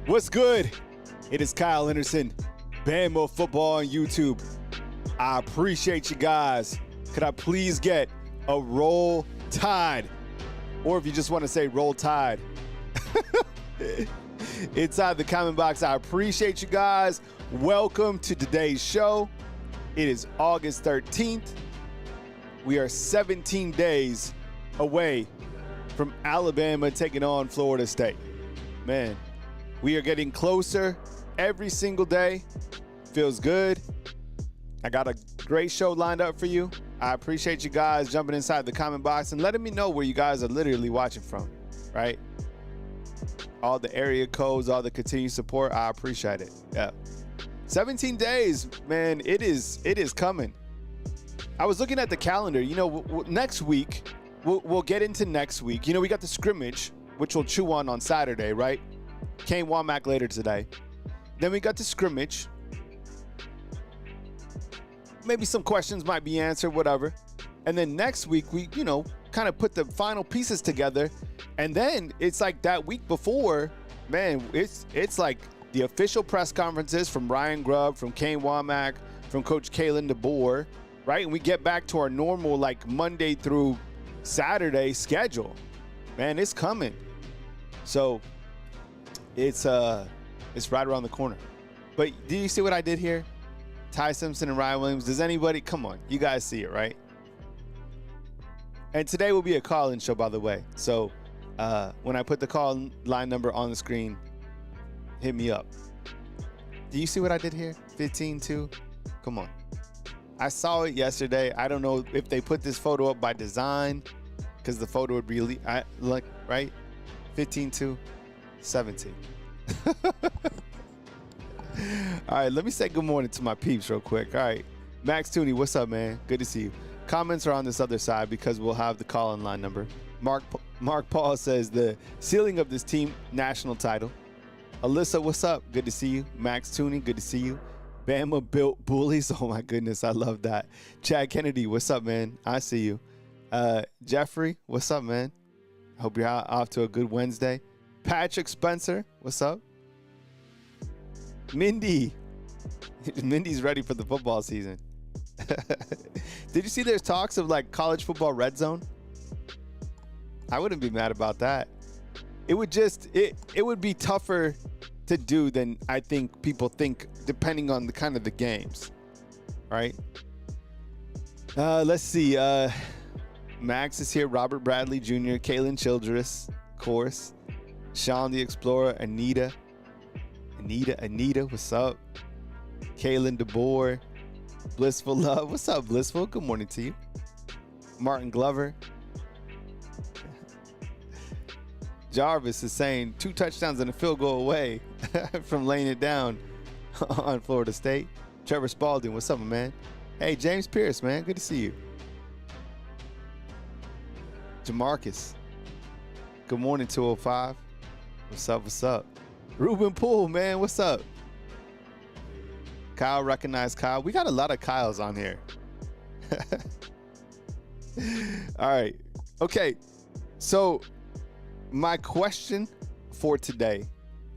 What's good? It is Kyle Henderson, Bama Football on YouTube. I appreciate you guys. Could I please get a roll tide? Or if you just want to say roll tide. Inside the comment box, I appreciate you guys. Welcome to today's show. It is August 13th. We are 17 days away from Alabama taking on Florida State. Man, we are getting closer every single day. Feels good. I got a great show lined up for you. I appreciate you guys jumping inside the comment box and letting me know where you guys are literally watching from, right? All the area codes, all the continued support, I appreciate it. Yeah. 17 days, man, it is coming. I was looking at the calendar. You know, next week, we'll get into next week. You know, we got the scrimmage, which we'll chew on Saturday, right? Kane Womack later today. Then we got the scrimmage. Maybe some questions might be answered, whatever. And then next week, we, you know, kind of put the final pieces together. And then it's like that week before, man, it's like the official press conferences from Ryan Grubb, from Kane Womack, from Coach Kalen DeBoer, right? And we get back to our normal, like, Monday through Saturday schedule. Man, it's coming. So it's right around the corner. But do you see what I did here? Ty Simpson and Ryan Williams. Does anybody? Come on, you guys see it, right? And today will be a call-in show, by the way. So when I put the call line number on the screen, hit me up. Do you see what I did here? 15-2. Come on. I saw it yesterday. I don't know if they put this photo up by design because the photo would be like, right? 15-2, 17. All right, let me say good morning to my peeps real quick. All right, Max Tooney, what's up, man? Good to see you. Comments are on this other side because we'll have the call-in line number. Mark Paul says the ceiling of this team national title. Alyssa, what's up? Good to see you. Max Tooney, good to see you. Bama built bullies. Oh my goodness, I love that. Chad Kennedy, what's up, man? I see you. Jeffrey, what's up, man? Hope you're off to a good Wednesday. Patrick Spencer, what's up? Mindy's ready for the football season. Did you see there's talks of like college football red zone? I wouldn't be mad about that. It would just it would be tougher to do than I think people think, depending on the kind of the games, right? Let's see. Max is here. Robert Bradley Jr., Kalen Childress, of course. Sean the Explorer, Anita, what's up? Kalen DeBoer, Blissful Love, what's up, Blissful? Good morning to you. Martin Glover. Jarvis is saying 2 touchdowns and a field goal away from laying it down on Florida State. Trevor Spalding, what's up, man? Hey, James Pierce, man, good to see you. Jamarcus, good morning, 205. What's up, what's up? Ruben Poole, man, what's up? Kyle, recognize Kyle. We got a lot of Kyles on here. All right. Okay. So my question for today.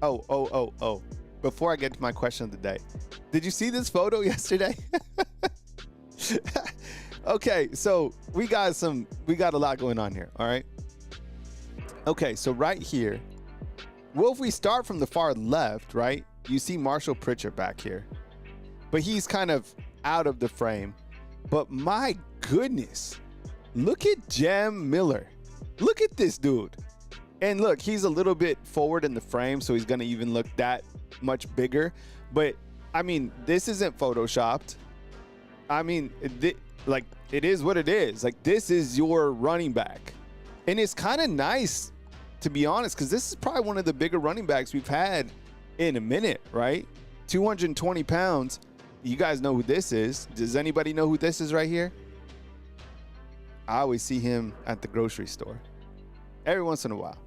Oh. Before I get to my question of the day, did you see this photo yesterday? Okay. So we got a lot going on here. All right. Okay. So right here, well, if we start from the far left, right, you see Marshall Pritchard back here. But he's kind of out of the frame. But my goodness, look at Jam Miller. Look at this dude. And look, he's a little bit forward in the frame, so he's going to even look that much bigger. But, I mean, this isn't photoshopped. I mean, it is what it is. Like, this is your running back. And it's kind of nice, to be honest, because this is probably one of the bigger running backs we've had in a minute, right? 220 pounds. You guys know who this is. Does anybody know who this is right here? I always see him at the grocery store every once in a while.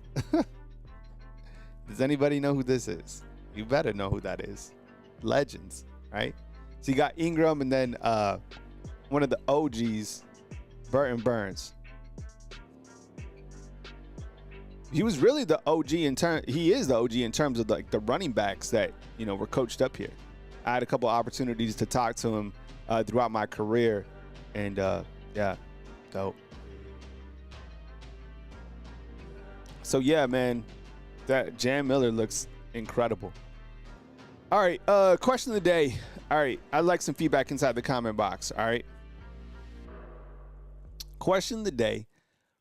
Does anybody know who this is? You better know who that is. Legends, right? So you got Ingram and then one of the OGs, Burton Burns. he was really the OG he is the OG in terms of like the running backs that, you know, were coached up here. I had a couple opportunities to talk to him throughout my career, and yeah, dope. So yeah, man, that Jam Miller looks incredible. All right, question of the day. All right, I'd like some feedback inside the comment box. All right. Question of the day.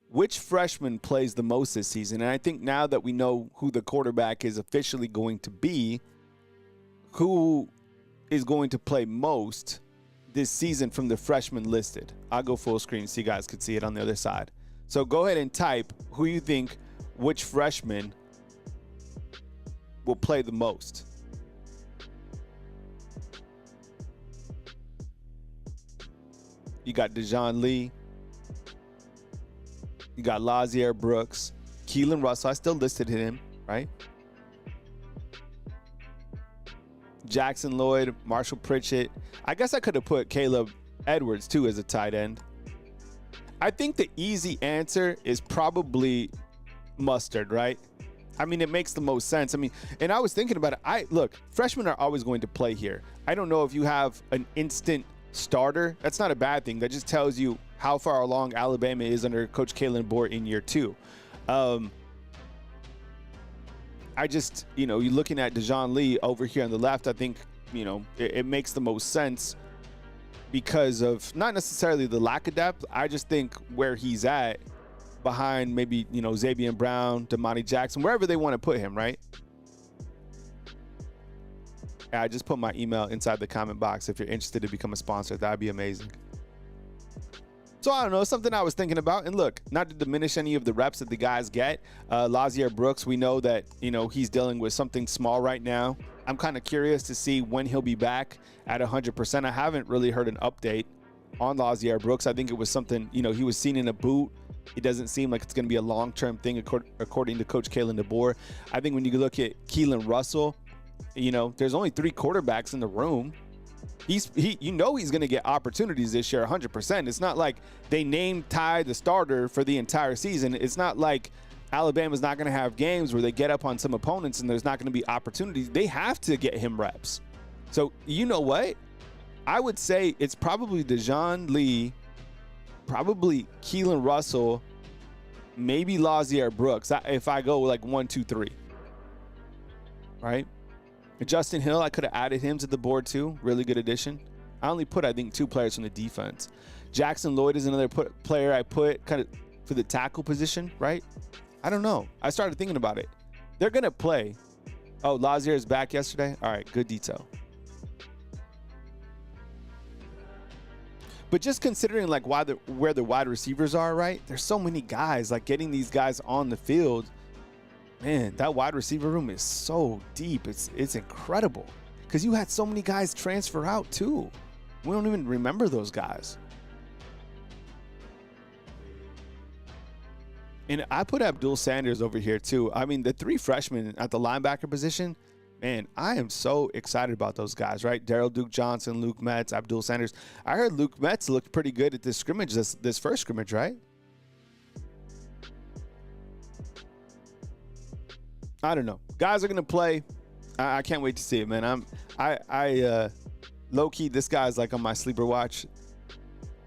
Which freshman plays the most this season? And I think now that we know who the quarterback is officially going to be, who is going to play most this season from the freshmen listed? I'll go full screen so you guys can see it on the other side. So go ahead and type who you think, which freshman will play the most. You got Dejon Lee. You got Lazier Brooks, Keelan Russell. I still listed him, right? Jackson Lloyd, Marshall Pritchett. I guess I could have put Caleb Edwards, too, as a tight end. I think the easy answer is probably Mustard, right? I mean, it makes the most sense. I mean, and I was thinking about it. Look, freshmen are always going to play here. I don't know if you have an instant starter. That's not a bad thing. That just tells you how far along Alabama is under Coach Kalen Bohr in year 2. I just, you know, you're looking at Dejon Lee over here on the left. I think, you know, it makes the most sense because of not necessarily the lack of depth. I just think where he's at behind maybe, you know, Xavier Brown, Damani Jackson, wherever they want to put him, right? I just put my email inside the comment box. If you're interested to become a sponsor, that'd be amazing. So I don't know, something I was thinking about. And look, not to diminish any of the reps that the guys get. Lazier Brooks, we know that, you know, he's dealing with something small right now. I'm kind of curious to see when he'll be back at 100%. I haven't really heard an update on Lazier Brooks. I think it was something, you know, he was seen in a boot. It doesn't seem like it's going to be a long-term thing according to Coach Kalen DeBoer. I think when you look at Keelan Russell, you know, there's only 3 quarterbacks in the room. You know he's going to get opportunities this year 100%. It's not like they named Ty the starter for the entire season. It's not like Alabama's not going to have games where they get up on some opponents and there's not going to be opportunities. They have to get him reps. So you know what? I would say it's probably Dejon Lee, probably Keelan Russell, maybe Lazier Brooks, if I go like 1, 2, 3. Right? Justin Hill, I could have added him to the board too. Really good addition. I only put, I think, 2 players from the defense. Jackson Lloyd is another player I put kind of for the tackle position, right? I don't know. I started thinking about it. They're going to play. Oh, Lazier is back yesterday? All right, good detail. But just considering like where the wide receivers are, right? There's so many guys, like getting these guys on the field. Man, that wide receiver room is so deep. It's incredible because you had so many guys transfer out too. We don't even remember those guys. And I put Abdul Sanders over here too. I mean, the 3 freshmen at the linebacker position, man, I am so excited about those guys, right? Daryl Duke Johnson, Luke Metz, Abdul Sanders. I heard Luke Metz looked pretty good at this scrimmage, this first scrimmage, right? I don't know. Guys are gonna play. I can't wait to see it, man. I low key, this guy's like on my sleeper watch,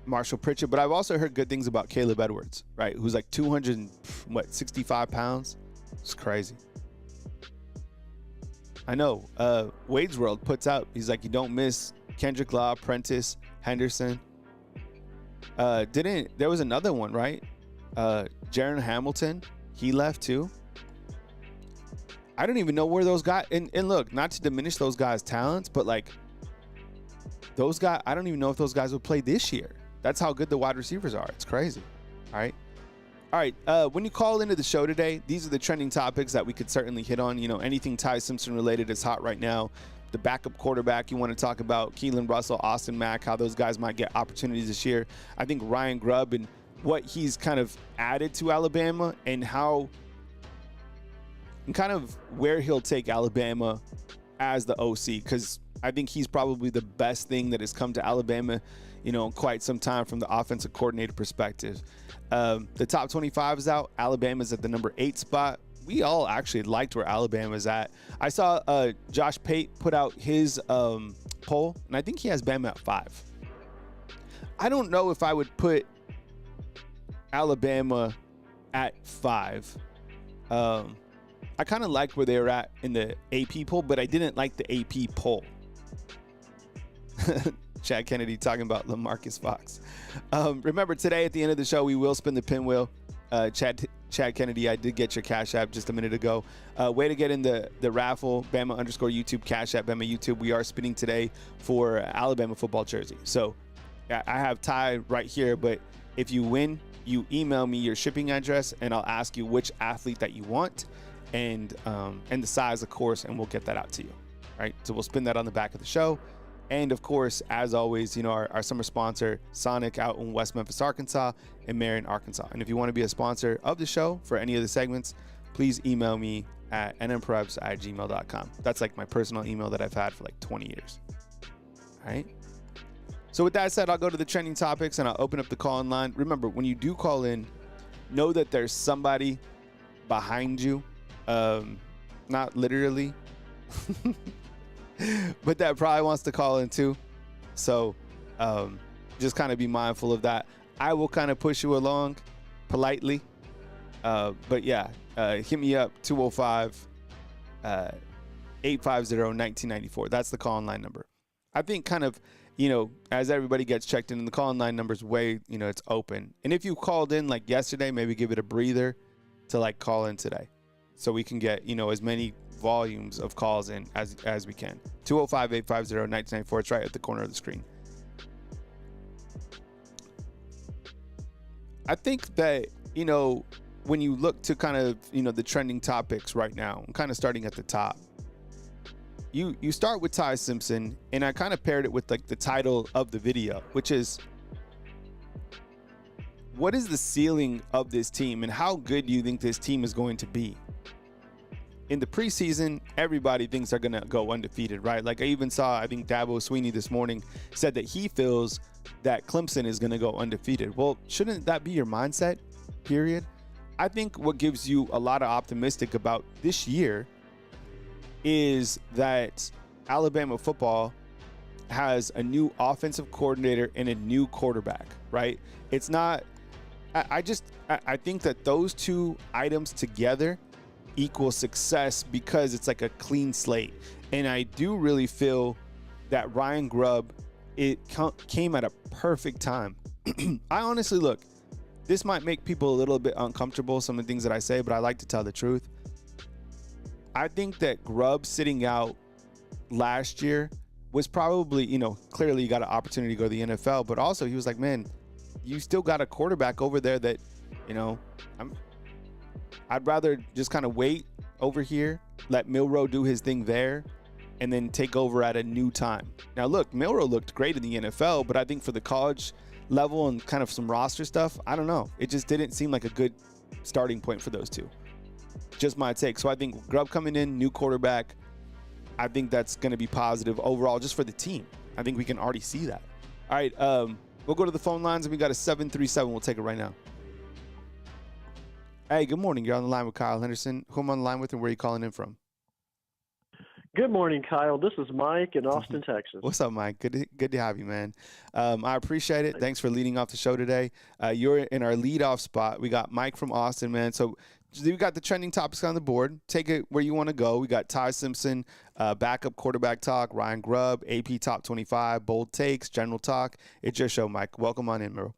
Marshall Pritchett. But I've also heard good things about Caleb Edwards, right? Who's like 265 pounds. It's crazy. I know. Wade's World puts out. He's like, you don't miss Kendrick Law, Prentice, Henderson. There was another one, right? Jaron Hamilton. He left too. I don't even know where those guys, and look, not to diminish those guys' talents, but like those guys, I don't even know if those guys will play this year. That's how good the wide receivers are. It's crazy. All right. When you call into the show today, these are the trending topics that we could certainly hit on. You know, anything Ty Simpson related is hot right now. The backup quarterback you want to talk about, Keelan Russell, Austin Mack, how those guys might get opportunities this year. I think Ryan Grubb and what he's kind of added to Alabama and how and kind of where he'll take Alabama as the OC, because I think he's probably the best thing that has come to Alabama in quite some time from the offensive coordinator perspective. The top 25 is out. Alabama's at the number 8 spot. We all actually liked where Alabama's at. I saw Josh Pate put out his poll, and I think he has Bama at 5. I don't know if I would put Alabama at 5. I kind of liked where they were at in the AP poll, but I didn't like the AP poll. Chad Kennedy talking about LaMarcus Fox. Remember, today at the end of the show, we will spin the pinwheel. Chad Kennedy, I did get your Cash App just a minute ago. Way to get in the raffle, Bama_YouTube, Cash App, Bama YouTube. We are spinning today for Alabama football jersey. So I have Ty right here, but if you win, you email me your shipping address, and I'll ask you which athlete that you want and the size, of course, and we'll get that out to you. All right, so we'll spin that on the back of the show. And of course, as always, our summer sponsor, Sonic, out in West Memphis, Arkansas, and Marion, Arkansas. And if you want to be a sponsor of the show for any of the segments, please email me at nmpreps@gmail.com. That's like my personal email that I've had for like 20 years. All right. So with that said, I'll go to the trending topics and I'll open up the call-in line. Remember, when you do call in, know that there's somebody behind you, not literally, but that probably wants to call in too. So just kind of be mindful of that. I will kind of push you along politely. But yeah, hit me up, 205-850-1994. That's the call-in line number. I think kind of, as everybody gets checked in, the call-in line number's way, it's open. And if you called in like yesterday, maybe give it a breather to like call in today, so we can get, as many volumes of calls in as we can. 205-850-1994. It's right at the corner of the screen. I think that, when you look to kind of, the trending topics right now, I'm kind of starting at the top. You start with Ty Simpson, and I kind of paired it with like the title of the video, which is, what is the ceiling of this team and how good do you think this team is going to be? In the preseason, everybody thinks they're going to go undefeated, right? Like I even saw, I think Dabo Swinney this morning said that he feels that Clemson is going to go undefeated. Well, shouldn't that be your mindset, period? I think what gives you a lot of optimistic about this year is that Alabama football has a new offensive coordinator and a new quarterback, right? It's not, I think that those two items together equal success because it's like a clean slate. And I do really feel that Ryan Grubb, it came at a perfect time. I honestly, look, this might make people a little bit uncomfortable, some of the things that I say, but I like to tell the truth. I think that Grubb sitting out last year was probably, clearly you got an opportunity to go to the NFL, but also he was like, man, you still got a quarterback over there that, I'd rather just kind of wait over here, let Milroe do his thing there, and then take over at a new time. Now, look, Milroe looked great in the NFL, but I think for the college level and kind of some roster stuff, I don't know. It just didn't seem like a good starting point for those two. Just my take. So I think Grubb coming in, new quarterback, I think that's going to be positive overall just for the team. I think we can already see that. All right, we'll go to the phone lines, and we got a 737. We'll take it right now. Hey, good morning. You're on the line with Kyle Henderson. Who am I on the line with, and where are you calling in from? Good morning, Kyle. This is Mike in Austin, Texas. What's up, Mike? Good to have you, man. I appreciate it. Thanks for leading off the show today. You're in our leadoff spot. We got Mike from Austin, man. So we got the trending topics on the board. Take it where you want to go. We got Ty Simpson, backup quarterback talk, Ryan Grubb, AP top 25, bold takes, general talk. It's your show, Mike. Welcome on in, bro.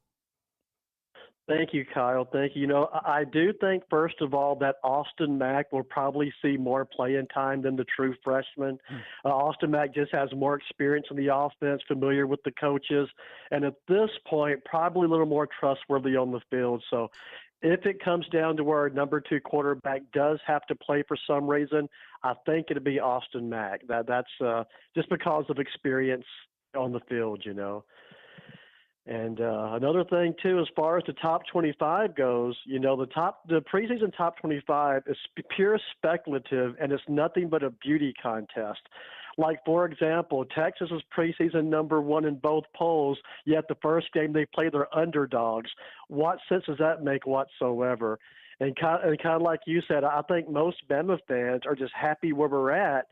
Thank you, Kyle. Thank you. I do think, first of all, that Austin Mack will probably see more playing time than the true freshman. Austin Mack just has more experience in the offense, familiar with the coaches, and at this point, probably a little more trustworthy on the field. So if it comes down to where number 2 quarterback does have to play for some reason, I think it'll be Austin Mack. That's just because of experience on the field, And another thing, too, as far as the top 25 goes, the preseason top 25 is pure speculative, and it's nothing but a beauty contest. Like, for example, Texas is preseason #1 in both polls, yet the first game they play, they're underdogs. What sense does that make whatsoever? And kind of like you said, I think most Bama fans are just happy where we're at,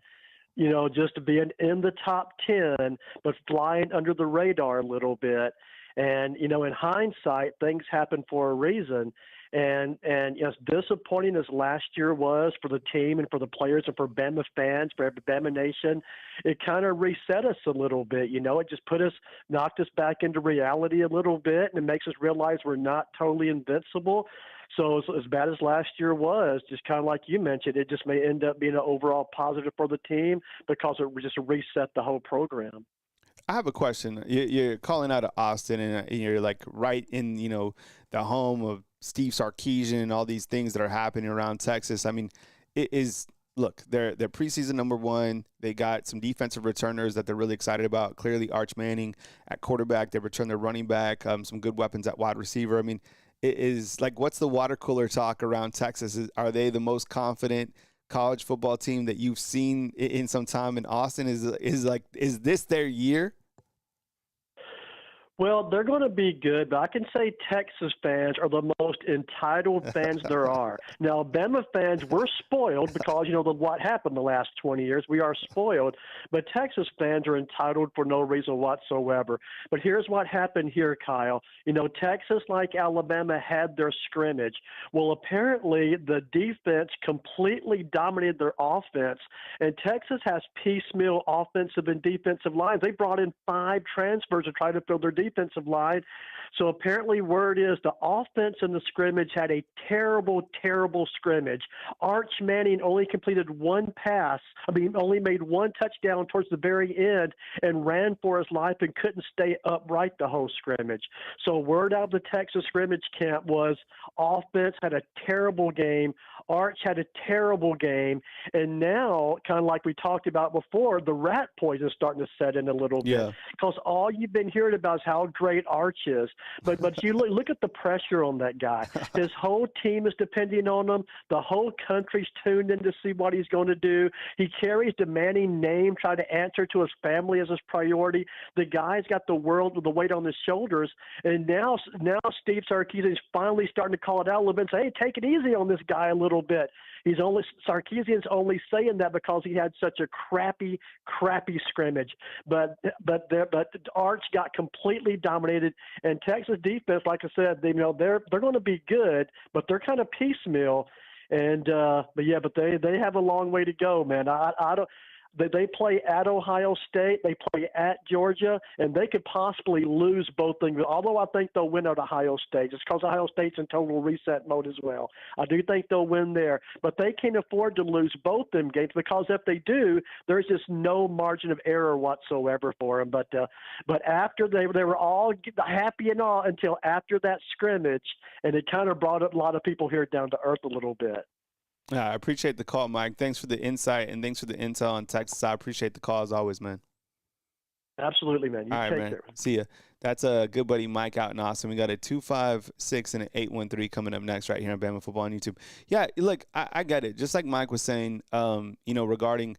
just being in the top 10, but flying under the radar a little bit. And, in hindsight, things happen for a reason. And as disappointing as last year was for the team and for the players and for Bama fans, for Bama Nation, it kind of reset us a little bit. It just knocked us back into reality a little bit, and it makes us realize we're not totally invincible. So as bad as last year was, just kind of like you mentioned, it just may end up being an overall positive for the team because it just reset the whole program. I have a question. You're calling out of Austin, and you're like right in, the home of Steve Sarkisian and all these things that are happening around Texas. I mean, look, they're preseason #1. They got some defensive returners that they're really excited about. Clearly, Arch Manning at quarterback. They returned their running back, some good weapons at wide receiver. I mean, it is like, what's the water cooler talk around Texas? Are they the most confident college football team that you've seen in some time? In Austin, is this their year? Well, they're going to be good, but I can say Texas fans are the most entitled fans there are. Now, Bama fans, we're spoiled because, what happened the last 20 years. We are spoiled. But Texas fans are entitled for no reason whatsoever. But here's what happened here, Kyle. Texas, like Alabama, had their scrimmage. Well, apparently the defense completely dominated their offense, and Texas has piecemeal offensive and defensive lines. They brought in 5 transfers to try to fill their defensive line. So apparently word is the offense in the scrimmage had a terrible, terrible scrimmage. Arch Manning only completed one pass. Only made one touchdown towards the very end and ran for his life and couldn't stay upright the whole scrimmage. So word out of the Texas scrimmage camp was offense had a terrible game. Arch had a terrible game. And now, kind of like we talked about before, the rat poison is starting to set in a little bit. Because all you've been hearing about is how great Arch is. But you look at the pressure on that guy. His whole team is depending on him. The whole country's tuned in to see what he's going to do. He carries the Manning name, trying to answer to his family as his priority. The guy's got the world with the weight on his shoulders. And now Steve Sarkisian is finally starting to call it out a little bit and say, hey, take it easy on this guy a little bit. Sarkisian's only saying that because he had such a crappy scrimmage. But Arch got completely dominated, and Texas defense, like I said, they're going to be good, but they're kind of piecemeal. And but they have a long way to go, man. I don't. They play at Ohio State, they play at Georgia, and they could possibly lose both things. Although I think they'll win at Ohio State, just because Ohio State's in total reset mode as well. I do think they'll win there, but they can't afford to lose both them games because if they do, there's just no margin of error whatsoever for them. But after they were all happy and all until after that scrimmage, and it kind of brought up a lot of people here down to earth a little bit. I appreciate the call, Mike. Thanks for the insight and thanks for the intel on Texas. I appreciate the call as always, man. Absolutely, man. You take care. See ya. That's a good buddy Mike out in Austin. We got a 256 and an 813 coming up next right here on Bama Football on YouTube. Yeah, look, I get it. Just like Mike was saying, regarding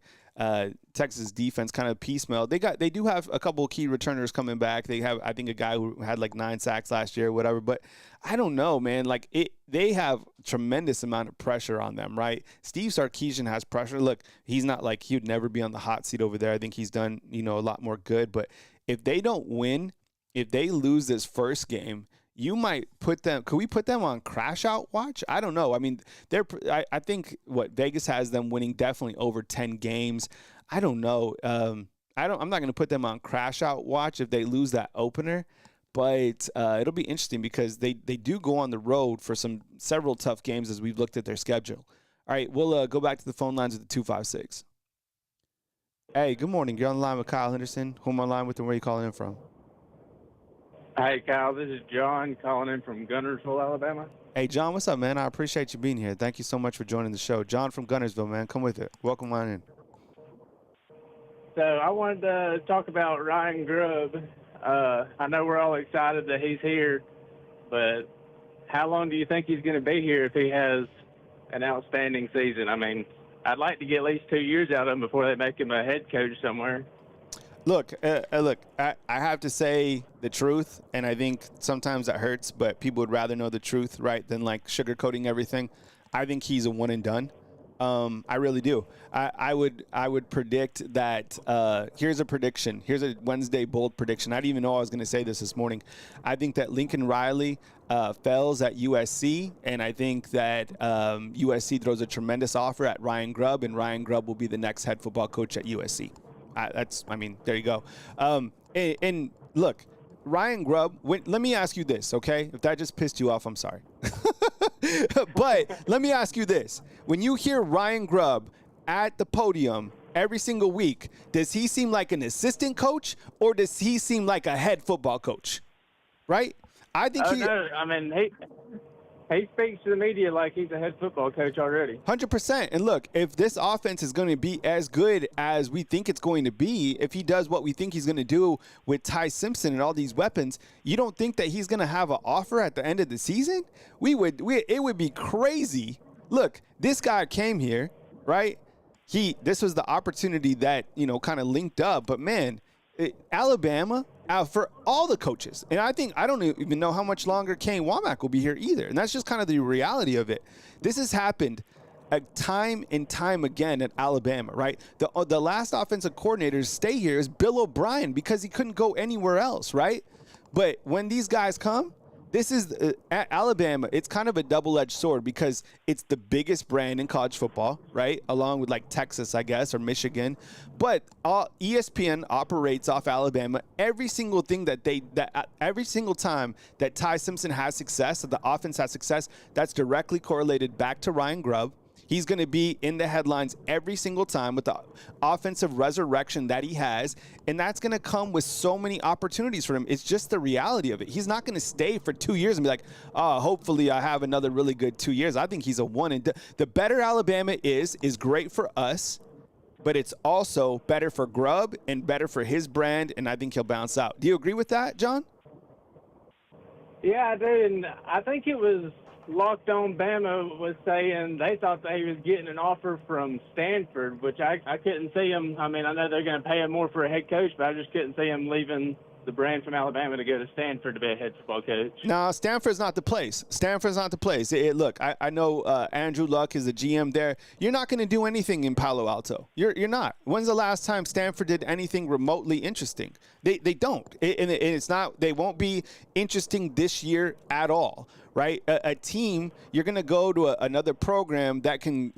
Texas defense kind of piecemeal. They do have a couple of key returners coming back. They have, I think, a guy who had like 9 sacks last year or whatever. But I don't know, man. Like they have tremendous amount of pressure on them, right? Steve Sarkisian has pressure. Look, he's not like he would never be on the hot seat over there. I think he's done, a lot more good. But if they don't win, if they lose this first game, you might put them. Could we put them on crash out watch? I don't know. I mean, I think what Vegas has them winning definitely over 10 games. I don't know. I'm not going to put them on crash out watch if they lose that opener, but it'll be interesting because they do go on the road for several tough games as we've looked at their schedule. All right, we'll go back to the phone lines with the 256. Hey, good morning. You're on the line with Kyle Henderson. Who am I on the line with and where are you calling in from? Hey, Kyle, this is John calling in from Gunnersville, Alabama. Hey, John, what's up, man? I appreciate you being here. Thank you so much for joining the show. John from Gunnersville, man. Come with it. Welcome on in. So I wanted to talk about Ryan Grubb. I know we're all excited that he's here, but how long do you think he's going to be here if he has an outstanding season? I mean, I'd like to get at least 2 years out of him before they make him a head coach somewhere. Look, I have to say the truth, and I think sometimes that hurts, but people would rather know the truth, right, than like sugarcoating everything. I think he's a one and done. I really do. I would predict that. Here's a prediction. Here's a Wednesday bold prediction. I didn't even know I was going to say this morning. I think that Lincoln Riley fails at USC, and I think that USC throws a tremendous offer at Ryan Grubb, and Ryan Grubb will be the next head football coach at USC. There you go. And look, Ryan Grubb, let me ask you this, okay? If that just pissed you off, I'm sorry. But let me ask you this. When you hear Ryan Grubb at the podium every single week, does he seem like an assistant coach or does he seem like a head football coach? Right? I think No, I mean, he speaks to the media like he's a head football coach already. 100%. And look, if this offense is going to be as good as we think it's going to be, if he does what we think he's going to do with Ty Simpson and all these weapons, you don't think that he's going to have an offer at the end of the season? It would be crazy. Look, this guy came here, right? This was the opportunity that, kind of linked up. But, man, Alabama, for all the coaches, and I don't even know how much longer Kane Womack will be here either, and that's just kind of the reality of it. This has happened time and time again at Alabama, right? The last offensive coordinator to stay here is Bill O'Brien because he couldn't go anywhere else, right? But when these guys come, this is at Alabama. It's kind of a double-edged sword because it's the biggest brand in college football, right? Along with like Texas, I guess, or Michigan. But ESPN operates off Alabama. Every single thing every single time that Ty Simpson has success, that the offense has success, that's directly correlated back to Ryan Grubb. He's going to be in the headlines every single time with the offensive resurrection that he has, and that's going to come with so many opportunities for him. It's just the reality of it. He's not going to stay for 2 years and be like, hopefully I have another really good 2 years. I think he's a one and done. The better Alabama is great for us, but it's also better for Grubb and better for his brand, and I think he'll bounce out. Do you agree with that, John? Yeah, I do, and I think it was Locked On Bama was saying they thought that he was getting an offer from Stanford, which I couldn't see him. I mean, I know they're going to pay him more for a head coach, but I just couldn't see him leaving the brand from Alabama to go to Stanford to be a head football coach. No, Stanford's not the place. Stanford's not the place. Look, I know Andrew Luck is the GM there. You're not going to do anything in Palo Alto. You're not. When's the last time Stanford did anything remotely interesting? They don't. And it's not. They won't be interesting this year at all. Right? A team, you're going to go to another program that can,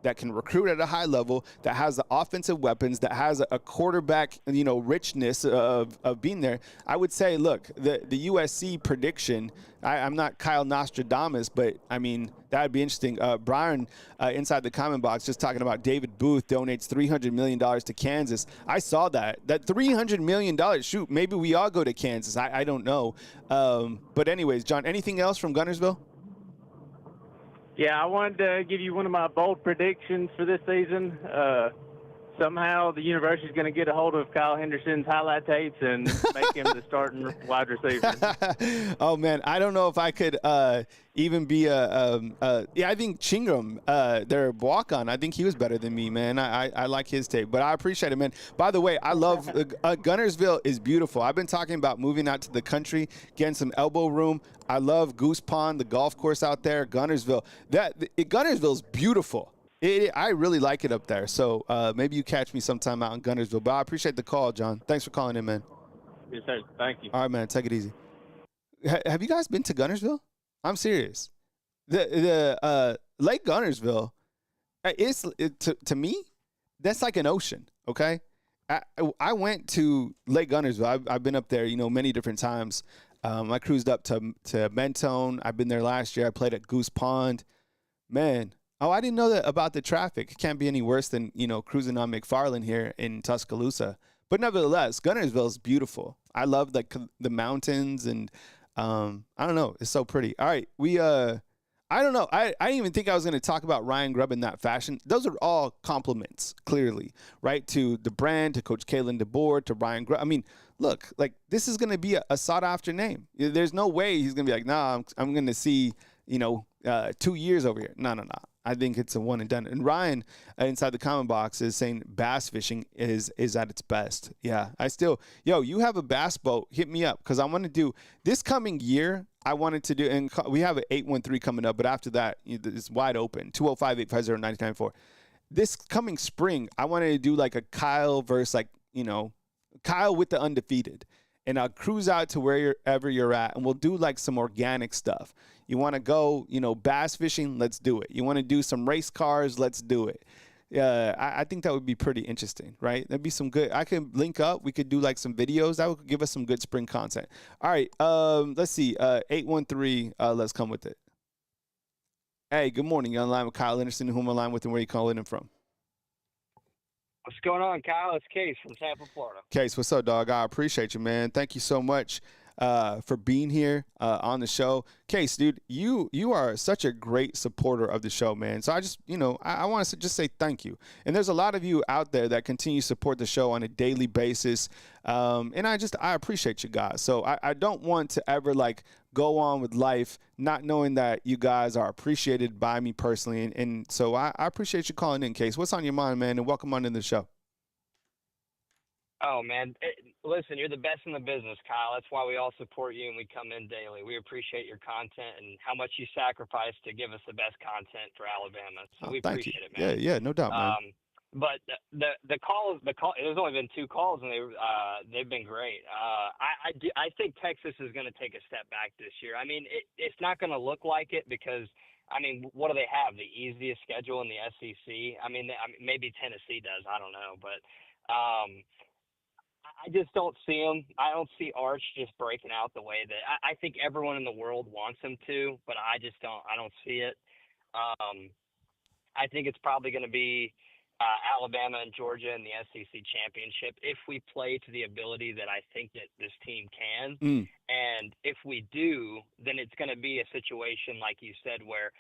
that can recruit at a high level, that has the offensive weapons, that has a quarterback, richness of being there. I would say, look, the USC prediction, I'm not Kyle Nostradamus, but, I mean, that would be interesting. Brian, inside the comment box, just talking about David Booth donates $300 million to Kansas. I saw that. That $300 million, shoot, maybe we all go to Kansas. I don't know. But anyways, John, anything else from Guntersville? Yeah, I wanted to give you one of my bold predictions for this season. Somehow the university is going to get a hold of Kyle Henderson's highlight tapes and make him the starting wide receiver. Oh, man, I don't know if I could even be I think Chingram, their walk-on, I think he was better than me, man. I like his tape, but I appreciate it, man. By the way, I love Guntersville is beautiful. I've been talking about moving out to the country, getting some elbow room. I love Goose Pond, the golf course out there, Guntersville. Guntersville's beautiful. I really like it up there. So maybe you catch me sometime out in Guntersville. But I appreciate the call, John. Thanks for calling in, man. Yes, sir. Thank you. All right, man. Take it easy. Have you guys been to Guntersville? I'm serious. The Lake Guntersville, to me, that's like an ocean, okay? I went to Lake Guntersville. I've been up there, many different times. I cruised up to Mentone. I've been there last year. I played at Goose Pond. Man. Oh, I didn't know that about the traffic. It can't be any worse than, cruising on McFarland here in Tuscaloosa. But nevertheless, Guntersville is beautiful. I love the mountains and I don't know. It's so pretty. All right. I don't know. I didn't even think I was going to talk about Ryan Grubb in that fashion. Those are all compliments, clearly, right? To the brand, to Coach Kalen DeBoer, to Ryan Grubb. I mean, look, like this is going to be a sought-after name. There's no way he's going to be like, nah, I'm going to see, 2 years over here. No. I think it's a one and done. And Ryan inside the comment box is saying bass fishing is at its best. Yeah, you have a bass boat, hit me up, because I want to do this coming year. I wanted to do, and we have an 813 coming up, but after that, it's wide open, 205-850-9994. This coming spring, I wanted to do like a Kyle versus Kyle with the undefeated. And I'll cruise out to wherever you're at, and we'll do like some organic stuff. You want to go, bass fishing? Let's do it. You want to do some race cars? Let's do it. I think that would be pretty interesting, right? That'd be some good. I can link up. We could do like some videos. That would give us some good spring content. All right. Let's see. 813. Let's come with it. Hey, good morning. You're online with Kyle Henderson. Who am I online with, and where are you calling in from? What's going on, Kyle? It's Case from Tampa, Florida. Case, what's up, dog? I appreciate you, man. Thank you so much for being here on the show. Case, dude, you are such a great supporter of the show, man. So I just, I want to just say thank you. And there's a lot of you out there that continue to support the show on a daily basis. And I appreciate you guys. So I don't want to ever go on with life not knowing that you guys are appreciated by me personally. And so I appreciate you calling in, Case. What's on your mind, man? And welcome on to the show. Oh, man. Listen, you're the best in the business, Kyle. That's why we all support you and we come in daily. We appreciate your content and how much you sacrifice to give us the best content for Alabama. So we appreciate it, man. Yeah, no doubt, man. But the call. There's only been 2 calls, and they've been great. I think Texas is going to take a step back this year. I mean, it's not going to look like it because, what do they have? The easiest schedule in the SEC. Maybe Tennessee does. I don't know, but I just don't see them. I don't see Arch just breaking out the way that I think everyone in the world wants him to, but I just don't. I don't see it. I think it's probably going to be Alabama and Georgia in the SEC championship if we play to the ability that I think that this team can. And if we do, then it's going to be a situation like you said where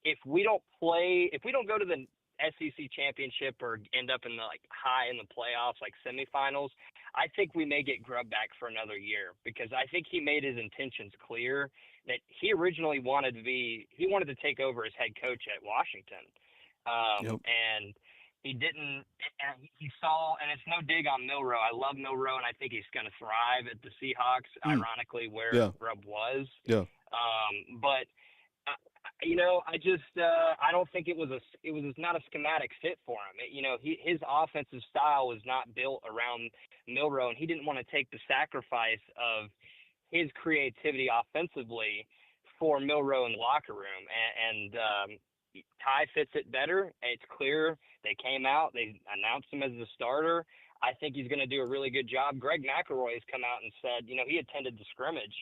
if we don't go to the SEC championship or end up in the high in the playoffs, like semifinals, I think we may get Grubb back for another year because I think he made his intentions clear that he originally wanted to take over as head coach at Washington. And he didn't, and he saw, and it's no dig on Milroe. I love Milroe, and I think he's going to thrive at the Seahawks, ironically, where Grubb was. Yeah. But I don't think it was not a schematic fit for him. His offensive style was not built around Milroe, and he didn't want to take the sacrifice of his creativity offensively for Milroe in the locker room. And Ty fits it better. It's clear they came out, they announced him as the starter. I think he's going to do a really good job. Greg McElroy has come out and said, he attended the scrimmage.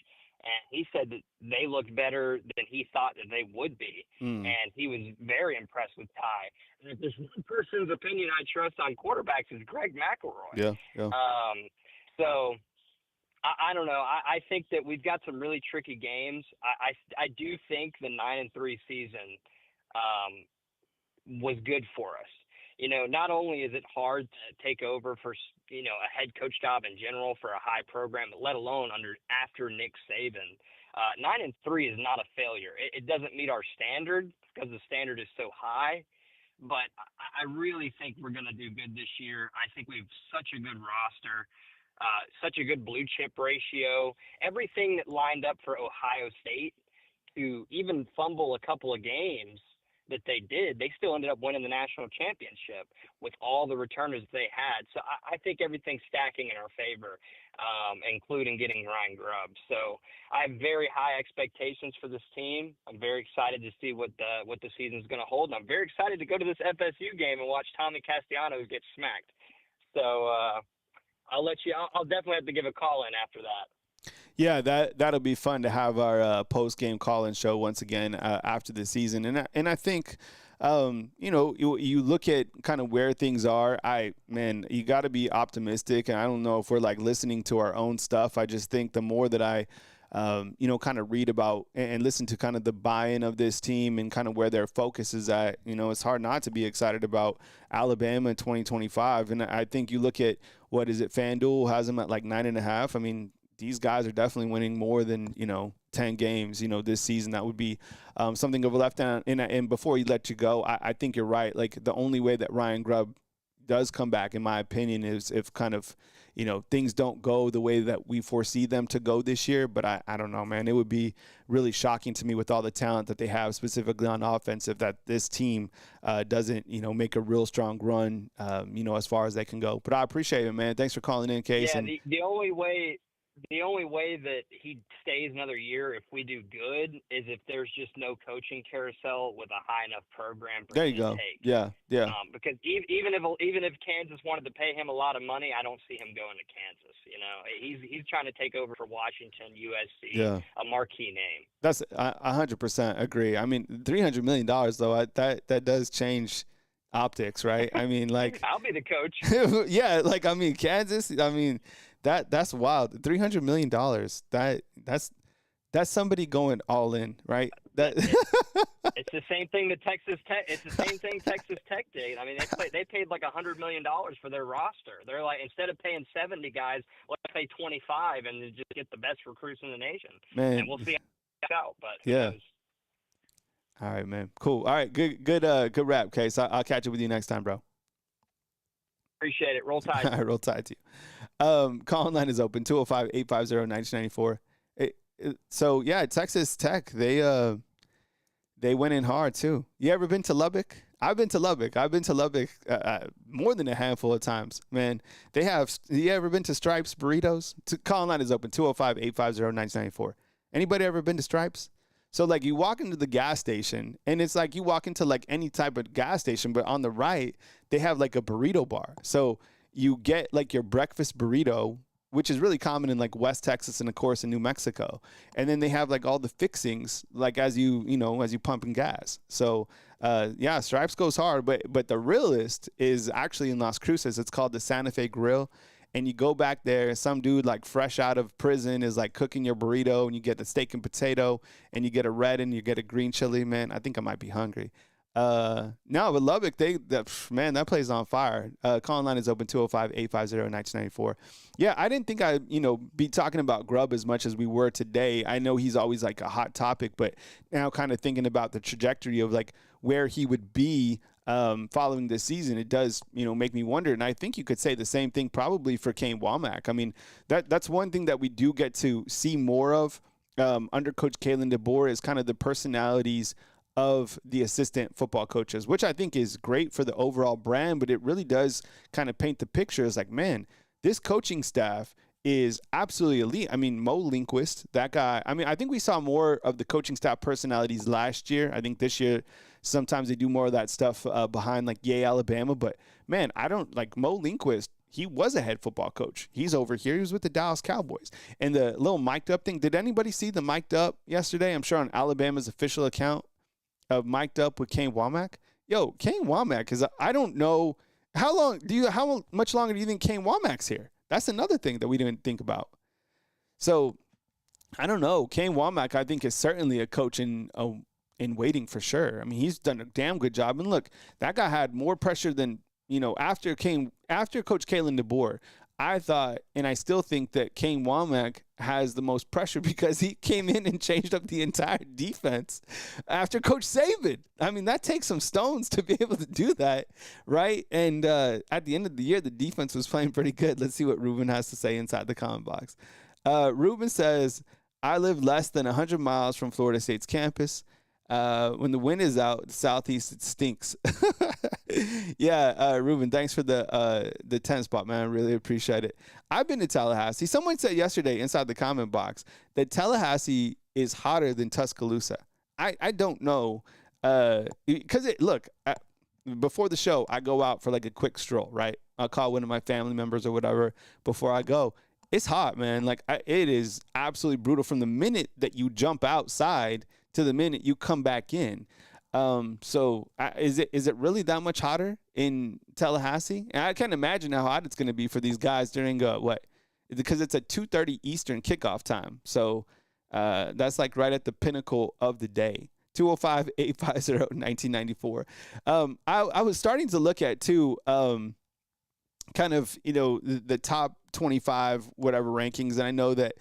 And he said that they looked better than he thought that they would be. And he was very impressed with Ty. And if there's one person's opinion I trust on quarterbacks is Greg McElroy. Yeah. So I don't know. I think that we've got some really tricky games. I do think the 9-3 season was good for us. Not only is it hard to take over for, a head coach job in general for a high program, let alone after Nick Saban. 9-3 is not a failure. It doesn't meet our standard because the standard is so high, but I really think we're going to do good this year. I think we have such a good roster, such a good blue chip ratio. Everything that lined up for Ohio State to even fumble a couple of games that they did, they still ended up winning the national championship with all the returners they had. So I think everything's stacking in our favor, including getting Ryan Grubb. So I have very high expectations for this team. I'm very excited to see what the season's going to hold. And I'm very excited to go to this FSU game and watch Tommy Castellanos get smacked. So I'll definitely have to give a call in after that. Yeah, that'll be fun to have our post-game call-in show once again after the season. And I think, you look at kind of where things are. You got to be optimistic. And I don't know if we're listening to our own stuff. I just think the more that I, kind of read about and listen to kind of the buy-in of this team and kind of where their focus is at, it's hard not to be excited about Alabama in 2025. And I think you look at, FanDuel has them at 9.5. these guys are definitely winning more than, 10 games, this season. That would be something of a letdown. And before he let you go, I think you're right. Like, the only way that Ryan Grubb does come back, in my opinion, is if kind of, things don't go the way that we foresee them to go this year. But I don't know, man. It would be really shocking to me with all the talent that they have, specifically on offense, if that this team doesn't, make a real strong run, as far as they can go. But I appreciate it, man. Thanks for calling in, Case. Yeah, the only way that he stays another year if we do good is if there's just no coaching carousel with a high enough program for there him you go. to take. Yeah. Because even if Kansas wanted to pay him a lot of money, I don't see him going to Kansas. He's trying to take over for Washington, USC, a marquee name. That's 100% agree. I mean, $300 million though, that does change optics, right? I mean, like, I'll be the coach. Yeah, like, I mean, Kansas. I mean, that's wild. $300 million. That's somebody going all in, right? That it's the same thing that Texas Tech. It's the same thing Texas Tech did. I mean, they paid like $100 million for their roster. They're like, instead of paying 70 guys, let's pay 25 and just get the best recruits in the nation. Man, and we'll see how it out. But yeah. All right, man. Cool. All right, good wrap, Case. I'll catch up with you next time, bro. Appreciate it. Roll Tide. All right, roll Tide to you. Call line is open, 205-850-1994. So, yeah, Texas Tech, they went in hard, too. You ever been to Lubbock? I've been to Lubbock. More than a handful of times, man. You ever been to Stripes Burritos? Call line is open, 205-850-1994. Anybody ever been to Stripes? So, like, you walk into the gas station, and it's like you walk into, like, any type of gas station, but on the right, they have, like, a burrito bar. So you get, like, your breakfast burrito, which is really common in, like, West Texas and, of course, in New Mexico. And then they have, like, all the fixings, like, as you pump in gas. So, yeah, Stripes goes hard. But the realest is actually in Las Cruces. It's called the Santa Fe Grill. And you go back there, some dude like fresh out of prison is like cooking your burrito, and you get a steak and potato, and you get a red and you get a green chili. Man, I think I might be hungry. No, but Lubbock, that place is on fire. Call line is open, 205-850-1994. Yeah, I didn't think I'd, be talking about Grubb as much as we were today. I know he's always like a hot topic, but now kind of thinking about the trajectory of like where he would be following this season, it does, make me wonder. And I think you could say the same thing probably for Kane Womack. I mean, that's one thing that we do get to see more of under Coach Kalen DeBoer is kind of the personalities of the assistant football coaches, which I think is great for the overall brand, but it really does kind of paint the picture as like, man, this coaching staff is absolutely elite. I mean, Mo Lindquist, that guy. I mean, I think we saw more of the coaching staff personalities last year. I think this year, sometimes they do more of that stuff behind like Yay, Alabama. But man, I don't like Mo Lindquist. He was a head football coach. He's over here. He was with the Dallas Cowboys. And the little mic'd up thing. Did anybody see the mic'd up yesterday? I'm sure on Alabama's official account of mic'd up with Kane Womack. Yo, Kane Womack is. I don't know how much longer do you think Kane Womack's here? That's another thing that we didn't think about. So, I don't know. Kane Womack, I think, is certainly a coach in waiting for sure. I mean, he's done a damn good job. And look, that guy had more pressure than, after Coach Kalen DeBoer. I thought, and I still think that Kane Womack has the most pressure because he came in and changed up the entire defense after Coach Saban. I mean, that takes some stones to be able to do that, right? And at the end of the year, the defense was playing pretty good. Let's see what Ruben has to say inside the comment box. Ruben says, I live less than 100 miles from Florida State's campus. When the wind is out, the southeast, it stinks. Yeah, Ruben, thanks for the 10 spot, man. I really appreciate it. I've been to Tallahassee. Someone said yesterday inside the comment box that Tallahassee is hotter than Tuscaloosa. I don't know. Because, before the show, I go out for like a quick stroll, right? I'll call one of my family members or whatever before I go. It's hot, man. Like, it is absolutely brutal from the minute that you jump outside to the minute you come back in. So is it really that much hotter in Tallahassee? And I can't imagine how hot it's going to be for these guys during because it's a 2:30 Eastern kickoff time. So that's like right at the pinnacle of the day. 205-850-1994. I was starting to look at too. kind of, the top 25 whatever rankings. And I know that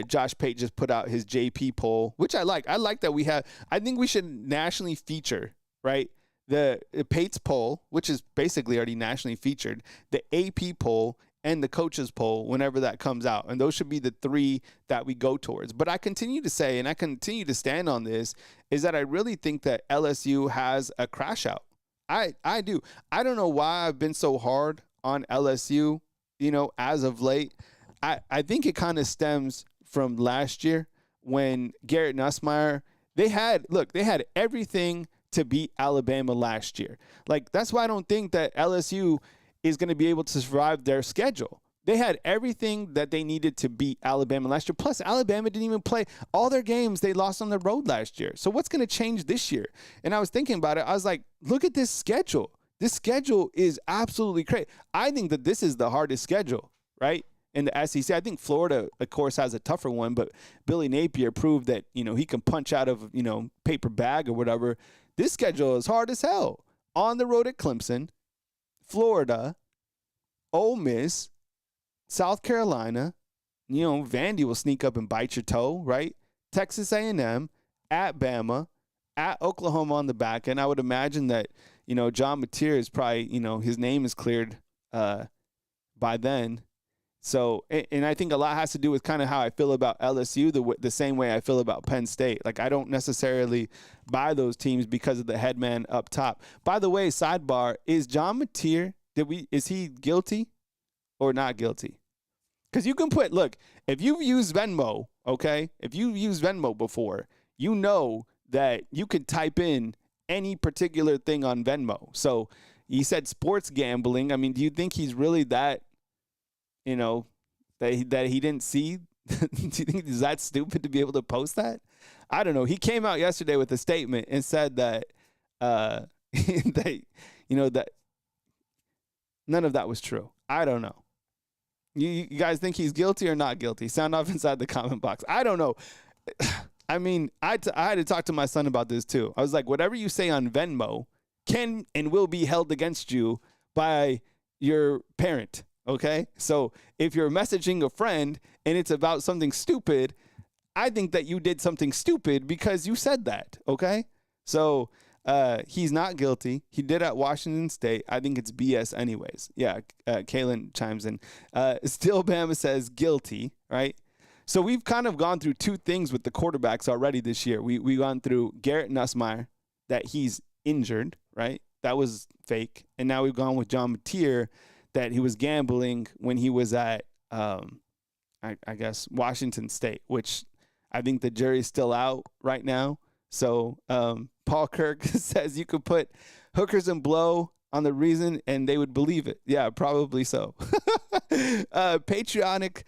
Josh Pate just put out his JP poll, which I like. I like that I think we should nationally feature, right? The Pate's poll, which is basically already nationally featured, the AP poll, and the coaches poll whenever that comes out. And those should be the three that we go towards. But I continue to say, and I continue to stand on this, is that I really think that LSU has a crash out. I do. I don't know why I've been so hard on LSU, as of late. I think it kind of stems from last year when Garrett Nussmeier, they had everything to beat Alabama last year. Like, that's why I don't think that LSU is going to be able to survive their schedule. They had everything that they needed to beat Alabama last year. Plus, Alabama didn't even play all their games. They lost on the road last year. So what's going to change this year? And I was thinking about it. I was like, look at this schedule. This schedule is absolutely crazy. I think that this is the hardest schedule, right, in the SEC. I think Florida, of course, has a tougher one, but Billy Napier proved that, he can punch out of, paper bag or whatever. This schedule is hard as hell. On the road at Clemson, Florida, Ole Miss, South Carolina, Vandy will sneak up and bite your toe, right? Texas A&M, at Bama, at Oklahoma on the back end. I would imagine that, John Mateer is probably, his name is cleared by then. So, and I think a lot has to do with kind of how I feel about LSU, the same way I feel about Penn State. Like, I don't necessarily buy those teams because of the headman up top. By the way, sidebar, is John Mateer, is he guilty or not guilty? Because you can look, if you've used Venmo, okay, if you've used Venmo before, you know that you could type in any particular thing on Venmo. So he said sports gambling. I mean, do you think he's really that, that he didn't see? Do you think he's that stupid to be able to post that? I don't know. He came out yesterday with a statement and said that, that none of that was true. I don't know. You guys think he's guilty or not guilty? Sound off inside the comment box. I don't know. I mean, I had to talk to my son about this too. I was like, whatever you say on Venmo can and will be held against you by your parent, okay? So if you're messaging a friend and it's about something stupid, I think that you did something stupid because you said that, okay? So he's not guilty. He did at Washington State. I think it's BS anyways. Yeah, Kalen chimes in. Still Bama says guilty, right? So we've kind of gone through two things with the quarterbacks already this year. We've gone through Garrett Nussmeier, that he's injured, right? That was fake. And now we've gone with John Mateer, that he was gambling when he was at, I guess, Washington State, which I think the jury's still out right now. So Paul Kirk says you could put hookers and blow on the reason and they would believe it. Yeah, probably so. Patriotic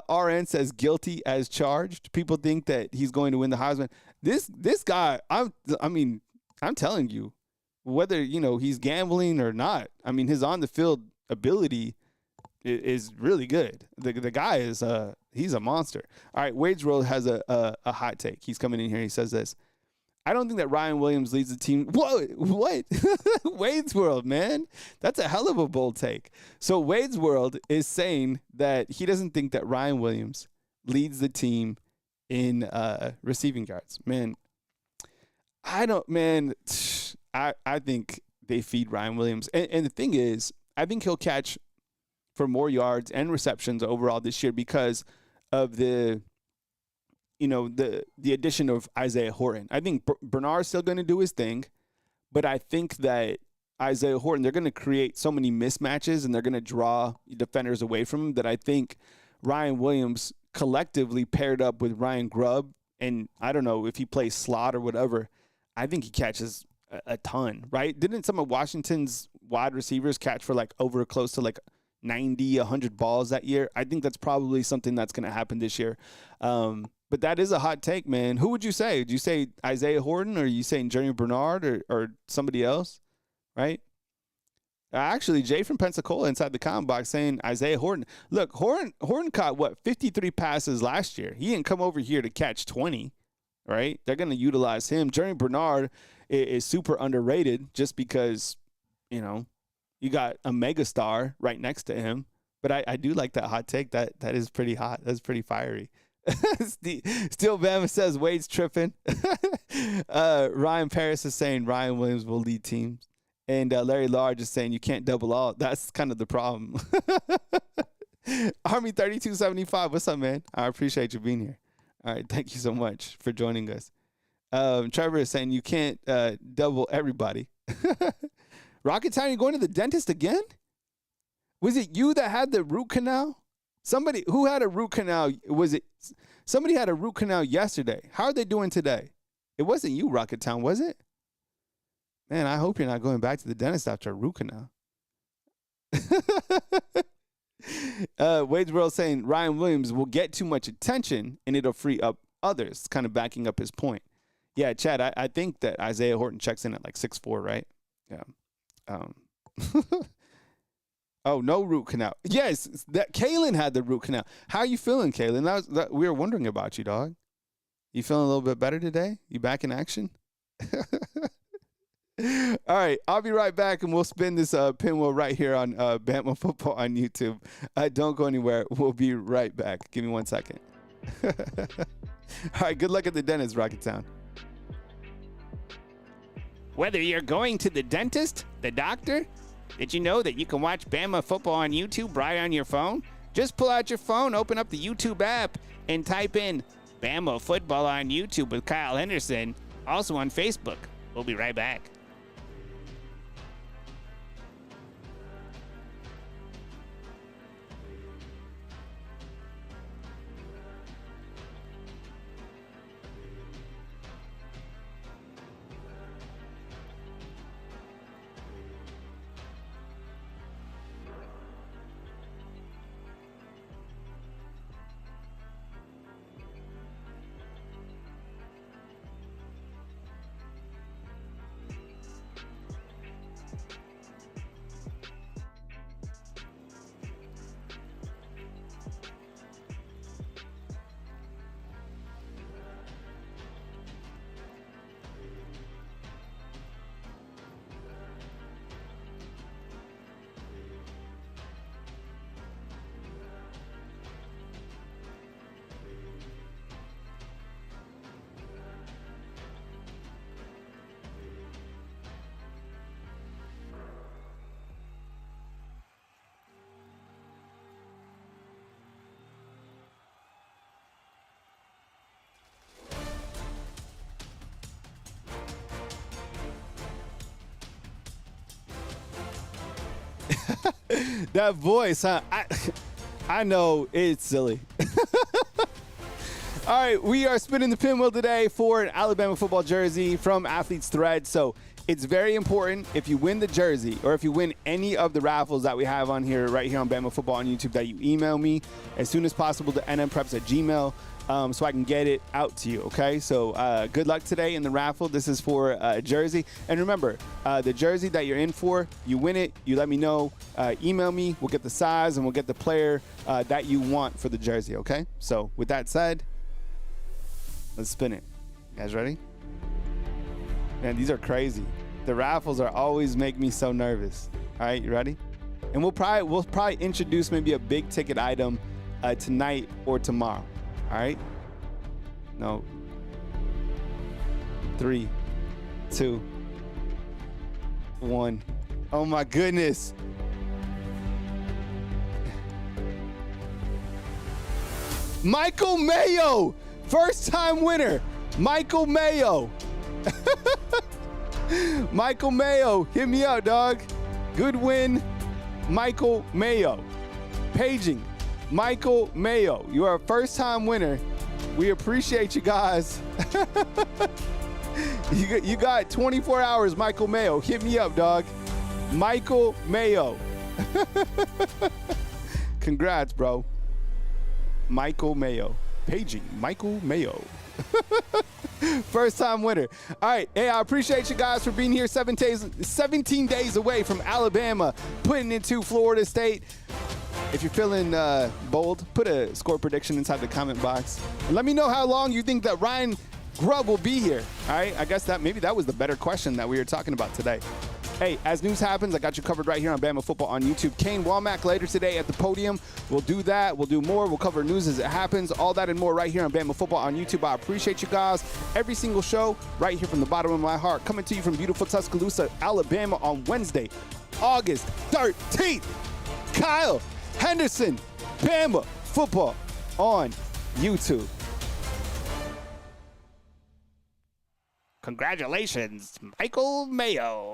RN says guilty as charged. People think that he's going to win the Heisman. This guy, I'm telling you, whether he's gambling or not, I mean, his on the field ability is really good. The guy is he's a monster. All right, Wade's World has a hot take. He's coming in here. He says this. I don't think that Ryan Williams leads the team. Whoa, what? Wade's World, man. That's a hell of a bold take. So Wade's World is saying that he doesn't think that Ryan Williams leads the team in receiving yards. Man, I think they feed Ryan Williams. And the thing is, I think he'll catch for more yards and receptions overall this year because of the addition of Isaiah Horton. I think Bernard's still going to do his thing, but I think that Isaiah Horton, they're going to create so many mismatches and they're going to draw defenders away from him that I think Ryan Williams collectively paired up with Ryan Grubb, and I don't know if he plays slot or whatever, I think he catches a ton, right? Didn't some of Washington's wide receivers catch for over close to 90, 100 balls that year? I think that's probably something that's going to happen this year. But that is a hot take, man. Who would you say? Would you say Isaiah Horton, or are you saying Jeremy Bernard or somebody else, right? Actually, Jay from Pensacola inside the comment box saying Isaiah Horton. Look, Horton caught, 53 passes last year. He didn't come over here to catch 20, right? They're going to utilize him. Jeremy Bernard is super underrated just because, You got a megastar right next to him. But I do like that hot take. That is pretty hot. That's pretty fiery. Still Bama says Wade's tripping. Ryan Paris is saying Ryan Williams will lead teams. And Larry Large is saying you can't double all. That's kind of the problem. Army 3275, what's up, man? I appreciate you being here. All right, thank you so much for joining us. Trevor is saying you can't double everybody. Rocket Town, you going to the dentist again? Was it you that had the root canal? Somebody who had a root canal, somebody had a root canal yesterday. How are they doing today? It wasn't you, Rocket Town, was it? Man, I hope you're not going back to the dentist after a root canal. Wade's World saying Ryan Williams will get too much attention and it'll free up others, kind of backing up his point. Yeah, Chad, I think that Isaiah Horton checks in at like 6'4", right? Yeah. Oh, no root canal. Yes, that Kalen had the root canal. How are you feeling, Kalen? We were wondering about you, dog. You feeling a little bit better today? You back in action? All right, I'll be right back, and we'll spin this pinwheel right here on Bama Football on YouTube. Don't go anywhere. We'll be right back. Give me 1 second. All right, good luck at the dentist, Rocket Town. Whether you're going to the dentist, the doctor, did you know that you can watch Bama Football on YouTube right on your phone? Just pull out your phone, open up the YouTube app, and type in Bama Football on YouTube with Kyle Henderson, also on Facebook. We'll be right back. That voice, huh? I know it's silly. All right, we are spinning the pinwheel today for an Alabama football jersey from Athletes Thread. So it's very important if you win the jersey or if you win any of the raffles that we have on here, right here on Bama Football on YouTube, that you email me as soon as possible to nmpreps@gmail.com. So I can get it out to you, okay? So good luck today in the raffle. This is for a jersey. And remember, the jersey that you're in for, you win it, you let me know, email me, we'll get the size and we'll get the player that you want for the jersey, okay? So with that said, let's spin it. You guys ready? Man, these are crazy. The raffles are always make me so nervous. All right, you ready? And we'll probably introduce maybe a big ticket item tonight or tomorrow. All right? No. 3, 2, 1. Oh my goodness. Michael Mayo, first time winner. Michael Mayo. Michael Mayo, hit me up, dog. Good win, Michael Mayo. Paging. Michael Mayo, you are a first-time winner. We appreciate you guys. You got 24 hours, Michael Mayo. Hit me up, dog. Michael Mayo. Congrats, bro. Michael Mayo. Paging Michael Mayo. First-time winner. All right. Hey, I appreciate you guys for being here 17 days away from Alabama, putting into Florida State. If you're feeling bold, put a score prediction inside the comment box. And let me know how long you think that Ryan Grubb will be here. All right, I guess maybe that was the better question that we were talking about today. Hey, as news happens, I got you covered right here on Bama Football on YouTube. Kane Womack later today at the podium. We'll do that. We'll do more. We'll cover news as it happens. All that and more right here on Bama Football on YouTube. I appreciate you guys. Every single show right here from the bottom of my heart. Coming to you from beautiful Tuscaloosa, Alabama on Wednesday, August 13th. Kyle Henderson, Bama Football on YouTube. Congratulations, Michael Mayo.